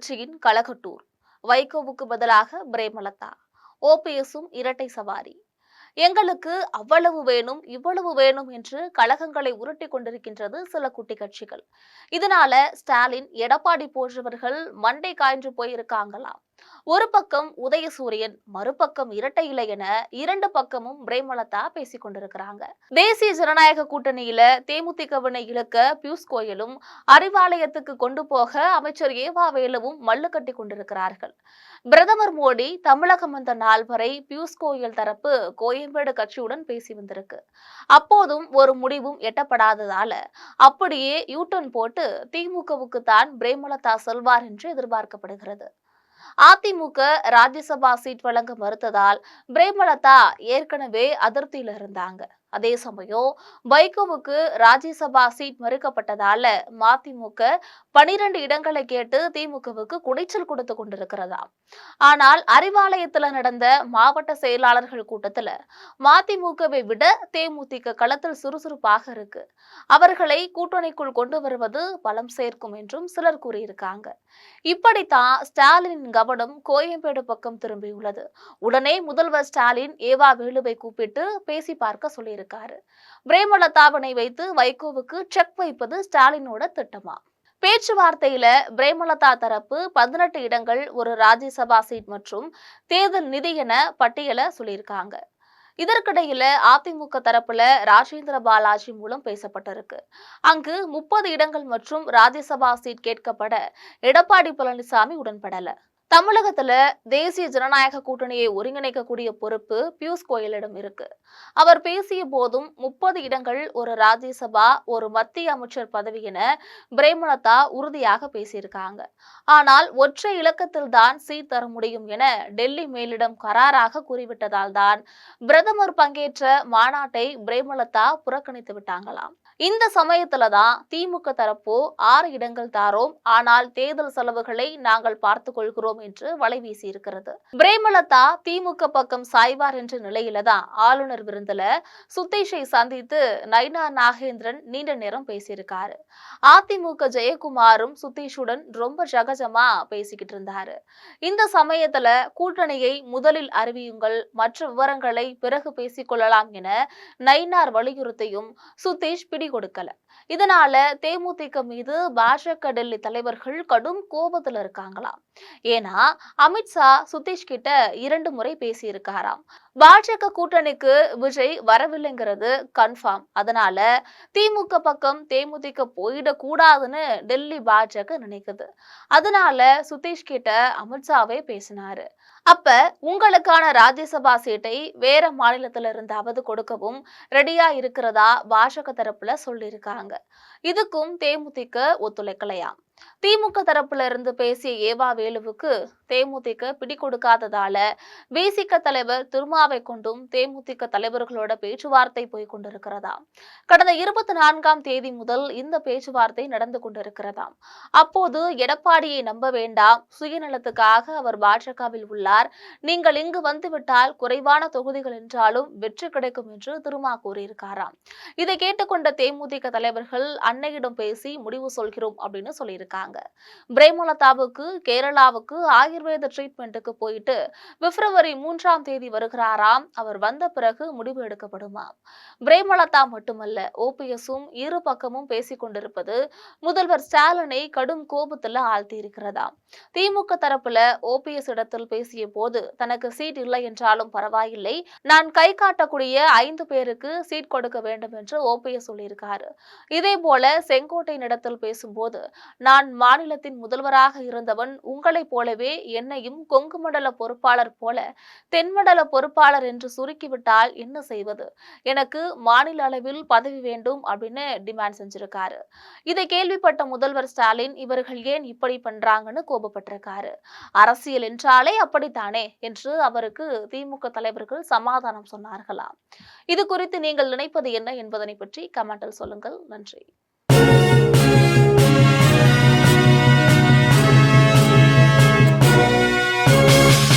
கட்சியின் கலகட்டூர். வைகோவுக்கு பதிலாக பிரேமலதா. ஓபிஎஸும் இரட்டை சவாரி. எங்களுக்கு அவ்வளவு வேணும் இவ்வளவு வேணும் என்று கழகங்களை உருட்டி கொண்டிருக்கின்றது சில குட்டி கட்சிகள். இதனால ஸ்டாலின், எடப்பாடி போன்றவர்கள் மண்டை காய்ந்து போயிருக்காங்களாம். ஒரு பக்கம் உதயசூரியன், மறுபக்கம் இரட்டை இலை என இரண்டு பக்கமும் பிரேமலதா பேசிக் கொண்டிருக்கிறாங்க. தேசிய ஜனநாயக கூட்டணியில தேமுதிகவினை இழுக்க பியூஷ் கோயலும், அறிவாலயத்துக்கு கொண்டு போக அமைச்சர் ஏவா வேலுவும் மல்லு கட்டி கொண்டிருக்கிறார்கள். பிரதமர் மோடி தமிழகம் வந்த நாள் வரை பியூஷ் கோயல் தரப்பு கோயம்பேடு கட்சியுடன் பேசி வந்திருக்கு. அப்போதும் ஒரு முடிவும் எட்டப்படாததால அப்படியே யூட்டர்ன் போட்டு திமுகவுக்கு தான் பிரேமலதா செல்வார் என்று எதிர்பார்க்கப்படுகிறது. அதிமுக ராஜ்யசபா சீட் வழங்க மறுத்ததால் பிரேமலதா ஏற்கனவே அதிருப்தியில இருந்தாங்க. அதே சமயம் வைகோவுக்கு ராஜ்யசபா சீட் மறுக்கப்பட்டதால மதிமுக 12 இடங்களை கேட்டு திமுகவுக்கு குடைச்சல் கொடுத்து கொண்டிருக்கிறதா. ஆனால் அறிவாலயத்துல நடந்த மாவட்ட செயலாளர்கள் கூட்டத்துல மதிமுகவை விட தேமுதிக களத்தில் சுறுசுறுப்பாக இருக்கு. அவர்களை கூட்டணிக்குள் கொண்டு வருவது பலம் சேர்க்கும் என்றும் சிலர் கூறியிருக்காங்க. இப்படித்தான் ஸ்டாலினின் கவனம் கோயம்பேடு பக்கம் திரும்பியுள்ளது. உடனே முதல்வர் ஸ்டாலின் ஏவா வேலுவை கூப்பிட்டு பேசி பார்க்க சொல்லியிருக்காரு. பிரேமலதாவினை வைத்து வைகோவுக்கு செக் வைப்பது ஸ்டாலினோட திட்டமா? பேச்சுவார்த்தையில பிரேமலதா தரப்பு 18 இடங்கள், ஒரு ராஜ்யசபா சீட் மற்றும் தேர்தல் நிதி என பட்டியல சொல்லியிருக்காங்க. இதற்கிடையில அதிமுக தரப்புல ராஜேந்திர பாலாஜி மூலம் பேசப்பட்டிருக்கு. அங்கு 30 இடங்கள் மற்றும் ராஜ்யசபா சீட் கேட்கப்பட எடப்பாடி பழனிசாமி உடன்படல. தமிழகத்துல தேசிய ஜனநாயக கூட்டணியை ஒருங்கிணைக்கக்கூடிய பொறுப்பு பியூஷ் கோயலிடம் இருக்கு. அவர் பேசிய போதும் 30 இடங்கள், ஒரு ராஜ்யசபா, ஒரு மத்திய அமைச்சர் பதவி என பிரேமலதா உறுதியாக பேசியிருக்காங்க. ஆனால் ஒற்றை இலக்கத்தில் தான் சீட் தர முடியும் என டெல்லி மேலிடம் கராராக கூறிவிட்டதால் தான் பிரதமர் பங்கேற்ற மாநாட்டை பிரேமலதா புறக்கணித்து விட்டாங்களாம். இந்த சமயத்துலதான் திமுக தரப்போ 6 இடங்கள் தாரோம், ஆனால் தேர்தல் செலவுகளை நாங்கள் பார்த்துக் கொள்கிறோம் என்று வலை வீசி இருக்கிறது. பிரேமலதா திமுக பக்கம் சாய்வார் என்ற நிலையில்தான் ஆளுநர் விருந்துல சுதீஷை சந்தித்து நயினா நாகேந்திரன் நீண்ட நேரம் பேசியிருக்காரு. அதிமுக ஜெயக்குமாரும் சுதீஷுடன் ரொம்ப சகஜமா பேசிக்கிட்டு இருந்தாரு. இந்த சமயத்துல கூட்டணியை முதலில் அறிவியுங்கள், மற்ற விவரங்களை பிறகு பேசிக் கொள்ளலாம் என நயினார் வலியுறுத்தியும் சுதீஷ் பிடி கொடுக்கல. இதனால தேமுதிக மீது பாஜக டெல்லி தலைவர்கள் கடும் கோபத்துல இருக்காங்களாம். ஏன்னா அமித்ஷா சுதீஷ் கிட்ட 2 முறை பேசியிருக்காராம். பாஜக கூட்டணிக்கு விஜய் வரவில்லைங்கிறது கன்ஃபார்ம். அதனால திமுக பக்கம் தேமுதிக போயிடக்கூடாதுன்னு டெல்லி பாஜக நினைக்குது. அதனால சுதீஷ் கிட்ட அமித்ஷாவே பேசினாரு. அப்ப உங்களுக்கான ராஜ்யசபா சீட்டை வேற மாநிலத்தில இருந்தாவது கொடுக்கவும் ரெடியா இருக்கிறதா பாஜக தரப்புல சொல்லியிருக்காங்க. இதுக்கும் தேமுதிக ஒத்துழைக்கலையாம். திமுக தரப்புல இருந்து பேசிய ஏவா வேலுவுக்கு தேமுதிக பிடி கொடுக்காததால விசிக தலைவர் திருமாவை கொண்டும் தேமுதிக தலைவர்களோட பேச்சுவார்த்தை போய் கொண்டிருக்கிறதாம். கடந்த 24ஆம் தேதி முதல் இந்த பேச்சுவார்த்தை நடந்து கொண்டிருக்கிறதாம். அப்போது எடப்பாடியை நம்ப வேண்டாம், சுயநலத்துக்காக அவர் பாஜகவில் உள்ளார், நீங்கள் இங்கு வந்துவிட்டால் குறைவான தொகுதிகள் என்றாலும் வெற்றி கிடைக்கும் என்று திருமா கூறியிருக்காராம். இதை கேட்டுக்கொண்ட தேமுதிக தலைவர்கள் அன்னையிடம் பேசி முடிவு சொல்கிறோம் அப்படின்னு சொல்லியிருக்காங்க. பிரேமலதாவுக்கு கேரளாவுக்கு ஆயுர்வேத ட்ரீட்மெண்ட்டுக்கு போயிட்டு பிப்ரவரி 3ஆம் தேதி வருகிறாராம். அவர் வந்த பிறகு முடிவு எடுக்கப்படுமாம். பிரேமலதா மட்டுமல்ல, ஓபிஎஸும் இரு பக்கமும் பேசிக் கொண்டிருப்பது முதல்வர் ஸ்டாலினை கடும் கோபத்துல ஆழ்த்தி இருக்கிறதாம். திமுக தரப்புல ஓபிஎஸ் இடத்தில் பேசிய போது தனக்கு சீட் இல்லை என்றாலும் பரவாயில்லை, நான் கை காட்டக்கூடிய 5 பேருக்கு சீட் கொடுக்க வேண்டும் என்று ஓபிஎஸ் சொல்லியிருக்காரு. இதே போல செங்கோட்டையின் இடத்தில் பேசும்போது, நான் மாநிலத்தின் முதல்வராக இருந்தவன், உங்களைப் போலவே என்னையும் கொங்கு மண்டல பொறுப்பாளர் போல தென்மண்டல பொறுப்பாளர் என்று சுருக்கிவிட்டால் என்ன செய்வது, எனக்கு மாநில அளவில் பதவி வேண்டும் அப்படின்னு டிமாண்ட் செஞ்சிருக்காரு. இதை கேள்விப்பட்ட முதல்வர் ஸ்டாலின், இவர்கள் ஏன் இப்படி பண்றாங்கன்னு கோபப்பட்டிருக்காரு. அரசியல் என்றாலே அப்படித்தானே என்று அவருக்கு திமுக தலைவர்கள் சமாதானம் சொன்னார்களாம். இது குறித்து நீங்கள் நினைப்பது என்ன என்பதனை பற்றி கமெண்டில் சொல்லுங்கள். நன்றி.